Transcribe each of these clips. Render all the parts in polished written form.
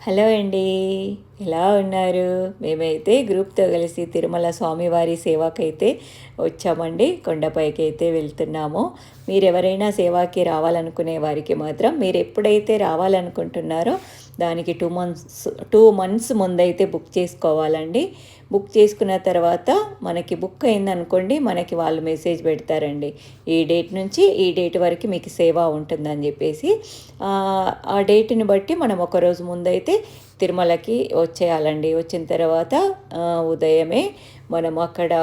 Hello అండి. ఎలా ఉన్నారు? మేమైతే గ్రూప్‌తో కలిసి తిరుమల స్వామివారి సేవకైతే వచ్చామండి. కొండపైకైతే వెళ్తున్నాము. మీరెవరైనా సేవాకి రావాలనుకునే వారికి మాత్రం మీరెప్పుడైతే రావాలనుకుంటున్నారో దానికి 2 మంత్స్ ముందైతే బుక్ చేసుకోవాలండి. బుక్ చేసుకున్న తర్వాత మనకి బుక్ అయిందనుకోండి, మనకి వాళ్ళు మెసేజ్ పెడతారండి. ఈ డేట్ నుంచి ఈ డేట్ వరకు మీకు సేవ ఉంటుందని చెప్పేసి. ఆ డేట్‌ని బట్టి మనం ఒకరోజు ముందైతే తిరుమలకి వచ్చేయాలండి. వచ్చిన తర్వాత ఉదయమే మనం అక్కడ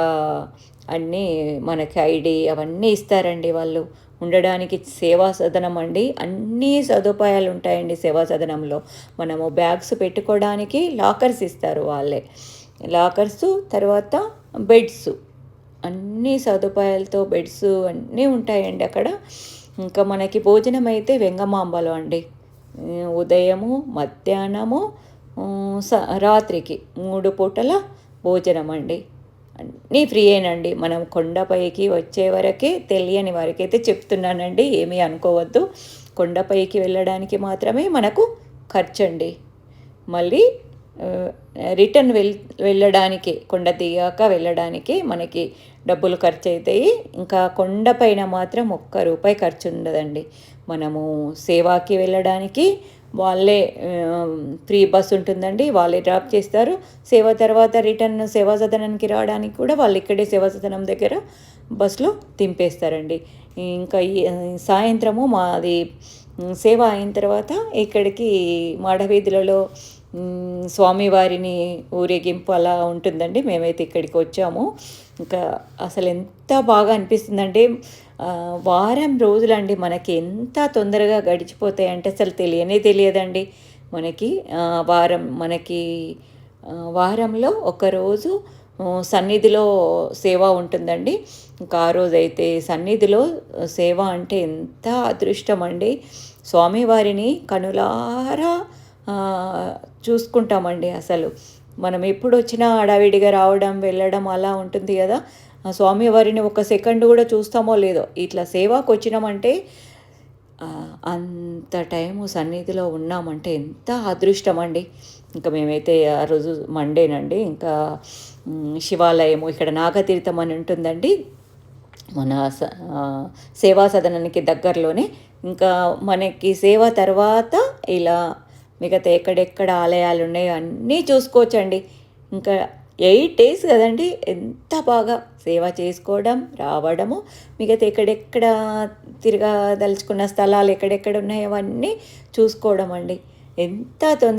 అన్నీ మనకి ఐడీ అవన్నీ ఇస్తారండి వాళ్ళు. ఉండడానికి సేవా సదనం అండి. అన్నీ సదుపాయాలు ఉంటాయండి సేవా సదనంలో. మనము బ్యాగ్స్ పెట్టుకోవడానికి లాకర్స్ ఇస్తారు వాళ్ళే. లాకర్సు, తర్వాత బెడ్సు, అన్ని సదుపాయాలతో బెడ్స్ అన్నీ ఉంటాయండి అక్కడ. ఇంకా మనకి భోజనం అయితే వెంగమాంబలో అండి. ఉదయము, మధ్యాహ్నము, రాత్రికి 3 పూటల భోజనం అండి. అన్నీ ఫ్రీయేనండి. మనం కొండపైకి వచ్చే వరకే, తెలియని వారికైతే చెప్తున్నానండి, ఏమీ అనుకోవద్దు. కొండపైకి వెళ్ళడానికి మాత్రమే మనకు ఖర్చండి. మళ్ళీ రిటర్న్ వెళ్ళడానికి, కొండ దిగాక వెళ్ళడానికి మనకి డబ్బులు ఖర్చు అవుతాయి. ఇంకా కొండపైన మాత్రం ఒక్క రూపాయి ఖర్చు ఉండదండి. మనము సేవాకి వెళ్ళడానికి వాళ్ళే ఫ్రీ బస్ ఉంటుందండి. వాళ్ళే డ్రాప్ చేస్తారు. సేవ తర్వాత రిటర్న్ సేవా సదనానికి రావడానికి కూడా వాళ్ళు ఇక్కడే సేవా సదనం దగ్గర బస్సులో దింపేస్తారండి. ఇంకా సాయంత్రము మాది సేవ అయిన తర్వాత ఇక్కడికి మాడవీధులలో స్వామివారిని ఊరేగింపు అలా ఉంటుందండి. మేమైతే ఇక్కడికి వచ్చాము. ఇంకా అసలు ఎంత బాగా అనిపిస్తుందంటే, వారం రోజులండి మనకి ఎంత తొందరగా గడిచిపోతాయంటే అసలు తెలియనే తెలియదండి మనకి. వారంలో ఒకరోజు సన్నిధిలో సేవ ఉంటుందండి. ఇంకా ఆ రోజైతే సన్నిధిలో సేవ అంటే ఎంత అదృష్టం అండి. స్వామివారిని కనులారా చూసుకుంటామండి అసలు. మనం ఎప్పుడొచ్చినా హడావిడిగా రావడం, వెళ్ళడం అలా ఉంటుంది కదా. స్వామివారిని ఒక సెకండ్ కూడా చూస్తామో లేదో, ఇట్లా సేవకు వచ్చినామంటే అంత టైము సన్నిధిలో ఉన్నామంటే ఎంత అదృష్టం అండి. ఇంకా మేమైతే ఆ రోజు మండేనండి. ఇంకా శివాలయము ఇక్కడ నాగతీర్థం అని ఉంటుందండి మన సేవా సదనానికి దగ్గరలోనే. ఇంకా మనకి సేవ తర్వాత ఇలా మిగతా ఎక్కడెక్కడ ఆలయాలు ఉన్నాయో అన్నీ చూసుకోవచ్చండి. ఇంకా 8 డేస్ కదండి, ఎంత బాగా సేవ చేసుకోవడం, రావడము, మిగతా ఎక్కడెక్కడ తిరగదలుచుకున్న స్థలాలు ఎక్కడెక్కడ ఉన్నాయో అవన్నీ చూసుకోవడం అండి. ఎంత